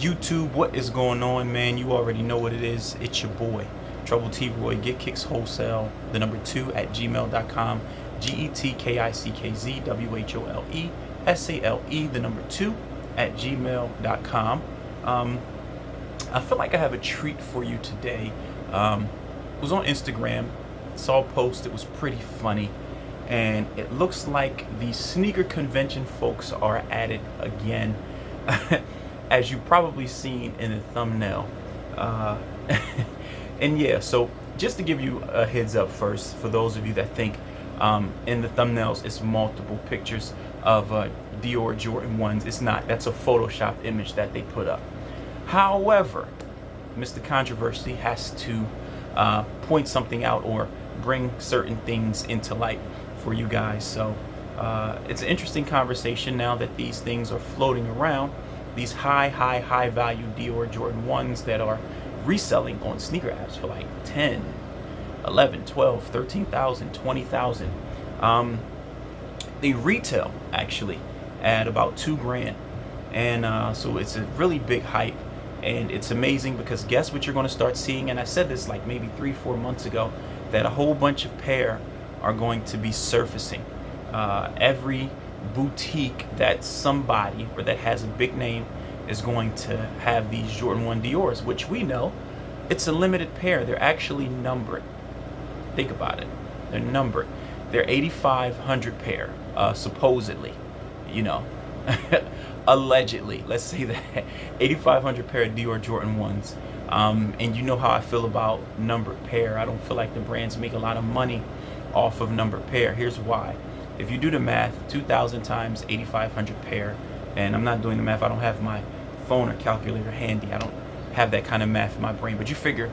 YouTube, what is going on, man? You already know what it is. It's your boy, Trouble T Roy. Get Kicks Wholesale, the number 2 at gmail.com. GETKICKZWHOLESALE, the number 2 at gmail.com. I feel like I have a treat for you today. It was on Instagram, saw a post, it was pretty funny, and it looks like the sneaker convention folks are at it again. As you've probably seen in the thumbnail. And yeah, so just to give you a heads up first, for those of you that think in the thumbnails it's multiple pictures of DIOR Jordan 1's, it's not. That's a Photoshop image that they put up. However, Mr. Controversy has to point something out or bring certain things into light for you guys. So it's an interesting conversation now that these things are floating around. These high value DIOR Jordan 1's that are reselling on sneaker apps for like 10, 11, 12, 13,000, 20,000. They retail actually at about $2,000. And so it's a really big hype, and it's amazing because guess what you're going to start seeing? And I said this like maybe 3-4 months ago, that a whole bunch of pair are going to be surfacing. Every boutique that somebody or that has a big name is going to have these Jordan 1 DIORs, which we know it's a limited pair. They're actually numbered. Think about it. They're numbered. They're 8,500 pair, supposedly, you know, allegedly. Let's say that 8,500 pair of DIOR Jordan 1's. And you know how I feel about numbered pair. I don't feel like the brands make a lot of money off of numbered pair. Here's why. If you do the math, 2,000 times 8,500 pair, and I'm not doing the math, I don't have my phone or calculator handy, I don't have that kind of math in my brain, but you figure,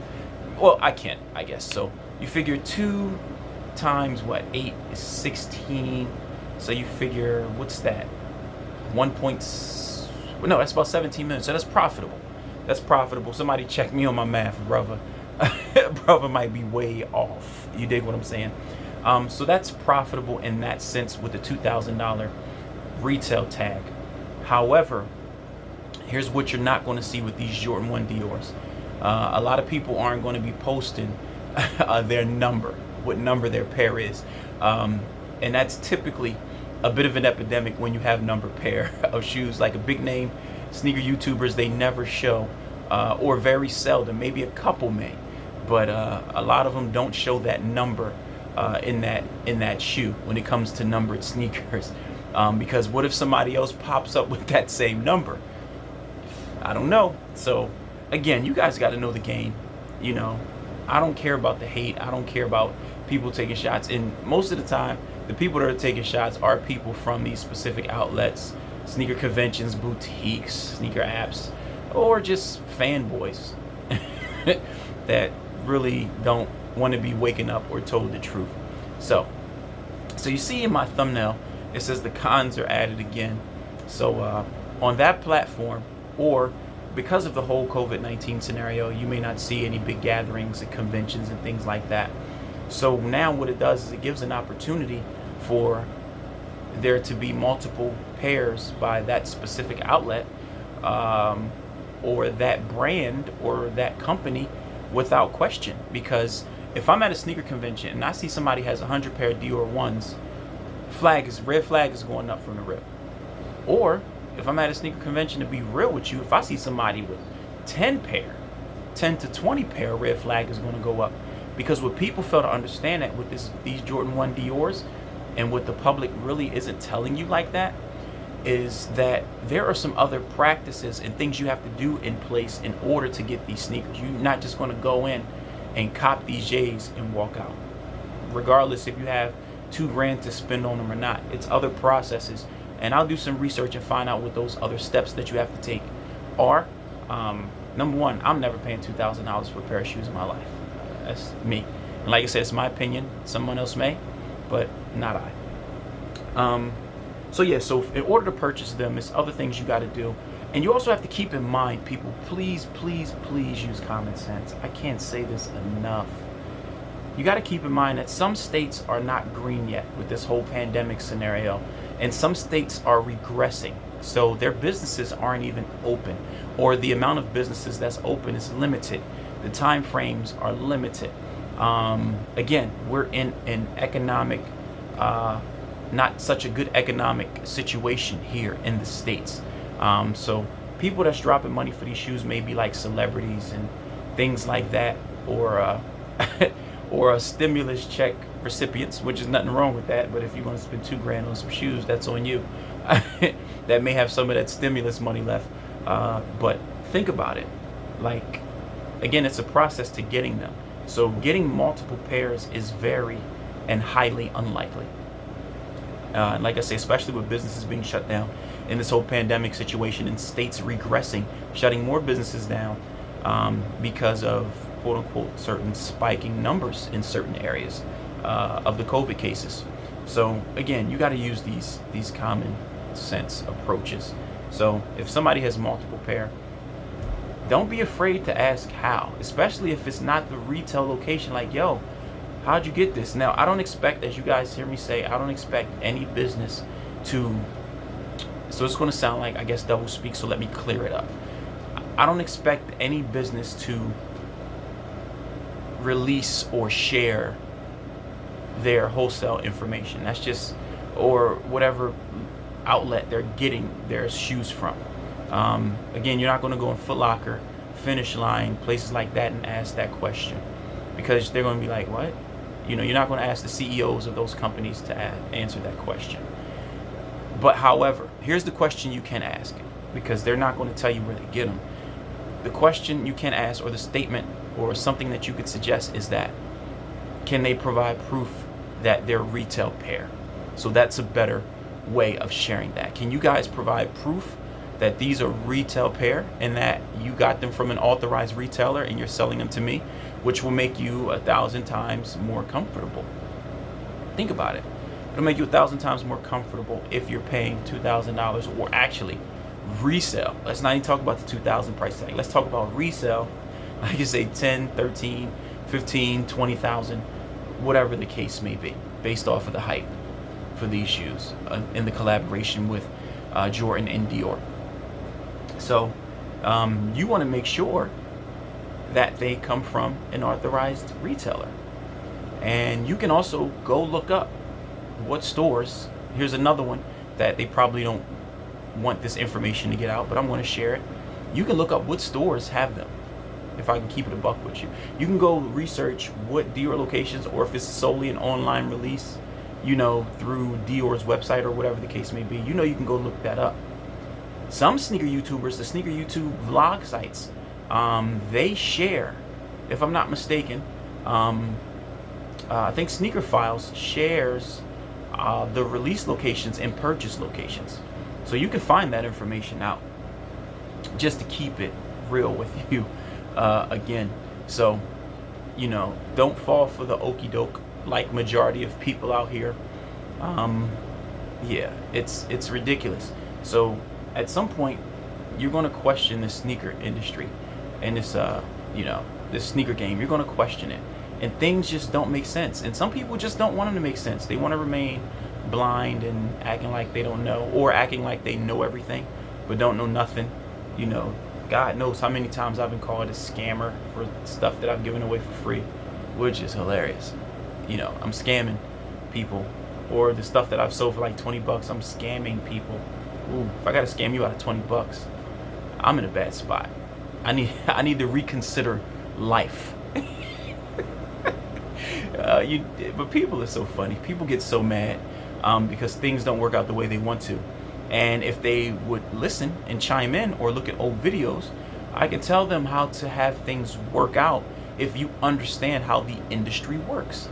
well, I can't, I guess, so you figure 2 times what, 8 is 16, so you figure, what's that, no, that's about 17 minutes, so that's profitable. That's profitable. Somebody check me on my math, brother. Brother might be way off. You dig what I'm saying? So that's profitable in that sense with the $2,000 retail tag. However, here's what you're not going to see with these Jordan 1 DIORs. A lot of people aren't going to be posting their number, what number their pair is. And that's typically a bit of an epidemic when you have number pair of shoes. Like a big name sneaker YouTubers, they never show, or very seldom, maybe a couple may, but a lot of them don't show that number in that shoe when it comes to numbered sneakers, because what if somebody else pops up with that same number? I don't know. So again, you guys got to know the game. You know, I don't care about the hate. I don't care about people taking shots, and most of the time the people that are taking shots are people from these specific outlets, sneaker conventions, boutiques, sneaker apps, or just fanboys that really don't want to be waking up or told the truth. So you see in my thumbnail, it says the cons are added again. So on that platform, or because of the whole COVID-19 scenario, you may not see any big gatherings and conventions and things like that. So now what it does is it gives an opportunity for there to be multiple pairs by that specific outlet, or that brand or that company, without question. Because if I'm at a sneaker convention and I see somebody has 100 pair of DIOR 1's, red flag is going up from the rip. Or if I'm at a sneaker convention, to be real with you, if I see somebody with 10 to 20 pair, red flag is going to go up. Because what people fail to understand that with these Jordan 1 DIORs, and what the public really isn't telling you like that, is that there are some other practices and things you have to do in place in order to get these sneakers. You're not just going to go in and cop these J's and walk out, regardless if you have $2,000 to spend on them or not. It's other processes, and I'll do some research and find out what those other steps that you have to take are. Number one, I'm never paying $2,000 for a pair of shoes in my life. That's me. And like I said, it's my opinion. Someone else may, but not I. So yeah, so in order to purchase them, it's other things you got to do. And you also have to keep in mind, people, please use common sense. I can't say this enough. You got to keep in mind that some states are not green yet with this whole pandemic scenario, and some states are regressing. So their businesses aren't even open, or the amount of businesses that's open is limited. The time frames are limited. Again, we're in an economic, not such a good economic situation here in the States. So people that's dropping money for these shoes may be like celebrities and things like that, or or a stimulus check recipients, which is nothing wrong with that. But if you're going to spend $2,000 on some shoes, that's on you. That may have some of that stimulus money left. But think about it. Like, again, it's a process to getting them. So getting multiple pairs is very and highly unlikely. And like I say, especially with businesses being shut down in this whole pandemic situation and states regressing, shutting more businesses down because of quote unquote certain spiking numbers in certain areas of the COVID cases. So again, you got to use these common sense approaches. So if somebody has multiple pair, don't be afraid to ask how, especially if it's not the retail location. Like, yo, how'd you get this? Now, I don't expect, as you guys hear me say, I don't expect any business to, so it's going to sound like, I guess, double speak, so let me clear it up. I don't expect any business to release or share their wholesale information. That's just, or whatever outlet they're getting their shoes from. Again, you're not going to go in Foot Locker, Finish Line, places like that and ask that question, because they're going to be like, what? You know, you're not going to ask the CEOs of those companies to answer that question. But however, here's the question you can ask, because they're not going to tell you where they get them. The question you can ask, or the statement or something that you could suggest, is that, can they provide proof that they're retail pair? So that's a better way of sharing that. Can you guys provide proof that these are retail pair and that you got them from an authorized retailer and you're selling them to me, which will make you 1,000 times more comfortable? Think about it. It'll make you 1,000 times more comfortable if you're paying $2,000, or actually resale. Let's not even talk about the $2,000 price tag. Let's talk about resale. Like you say, 10, 13, 15, 20,000, whatever the case may be, based off of the hype for these shoes in the collaboration with Jordan and DIOR. So you want to make sure that they come from an authorized retailer. And you can also go look up what stores. Here's another one that they probably don't want this information to get out, but I'm going to share it. You can look up what stores have them. If I can keep it a buck with you, you can go research what DIOR locations, or if it's solely an online release, you know, through DIOR's website or whatever the case may be, you know, you can go look that up. Some sneaker YouTubers, the sneaker YouTube vlog sites, they share, if I'm not mistaken, I think Sneaker Files shares the release locations and purchase locations. So you can find that information out, just to keep it real with you. Again, so, you know, don't fall for the okie doke like majority of people out here. Yeah, it's ridiculous. So at some point, you're going to question the sneaker industry and this, you know, this sneaker game. You're going to question it, and things just don't make sense. And some people just don't want them to make sense. They want to remain blind and acting like they don't know, or acting like they know everything but don't know nothing. You know, God knows how many times I've been called a scammer for stuff that I've given away for free, which is hilarious. You know, I'm scamming people. Or the stuff that I've sold for like $20, I'm scamming people. Ooh, if I gotta scam you out of $20, I'm in a bad spot. I need to reconsider life. But people are so funny. People get so mad because things don't work out the way they want to. And if they would listen and chime in or look at old videos, I can tell them how to have things work out if you understand how the industry works.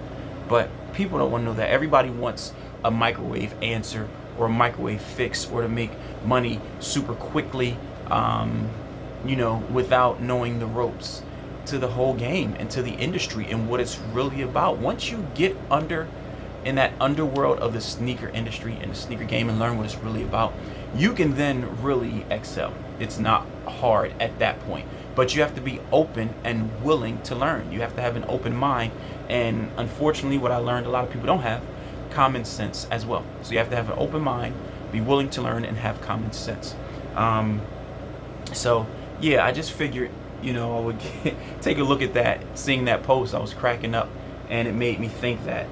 But people don't want to know that. Everybody wants a microwave answer or a microwave fix, or to make money super quickly, you know, without knowing the ropes to the whole game and to the industry and what it's really about. Once you get in that underworld of the sneaker industry and the sneaker game and learn what it's really about, you can then really excel. It's not hard at that point, but you have to be open and willing to learn. You have to have an open mind, and unfortunately what I learned a lot of people don't have, common sense as well. So you have to have an open mind, be willing to learn, and have common sense. So yeah, I just figured, I would take a look at that. Seeing that post, I was cracking up, and it made me think that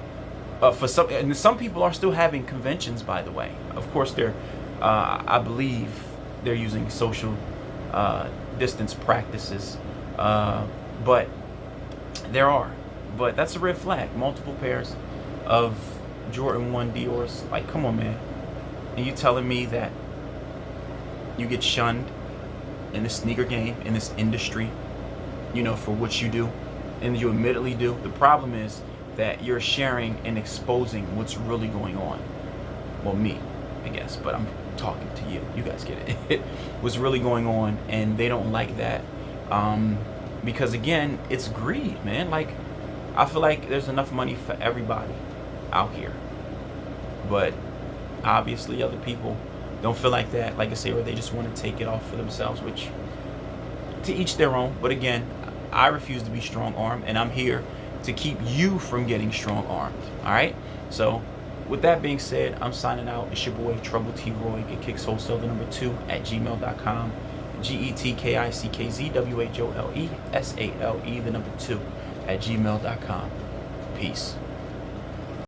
for some people are still having conventions. By the way, of course I believe they're using social distance practices, but there are. But that's a red flag. Multiple pairs of Jordan 1 DIORs. Like, come on, man. And you telling me that you get shunned in the sneaker game, in this industry, for what you do, and you admittedly do. The problem is that you're sharing and exposing what's really going on. Well, me, I guess, but I'm talking to you. You guys get it. What's really going on, and they don't like that. Because again, it's greed, man. Like, I feel like there's enough money for everybody out here. But obviously other people don't feel like that, like I say, or they just want to take it off for themselves, which to each their own. But again, I refuse to be strong-armed, and I'm here to keep you from getting strong-armed. All right? So with that being said, I'm signing out. It's your boy Trouble T Roy. Get kicks wholesale the number 2 at gmail.com. GETKICKZWHOLESALE the number 2 at gmail.com. Peace.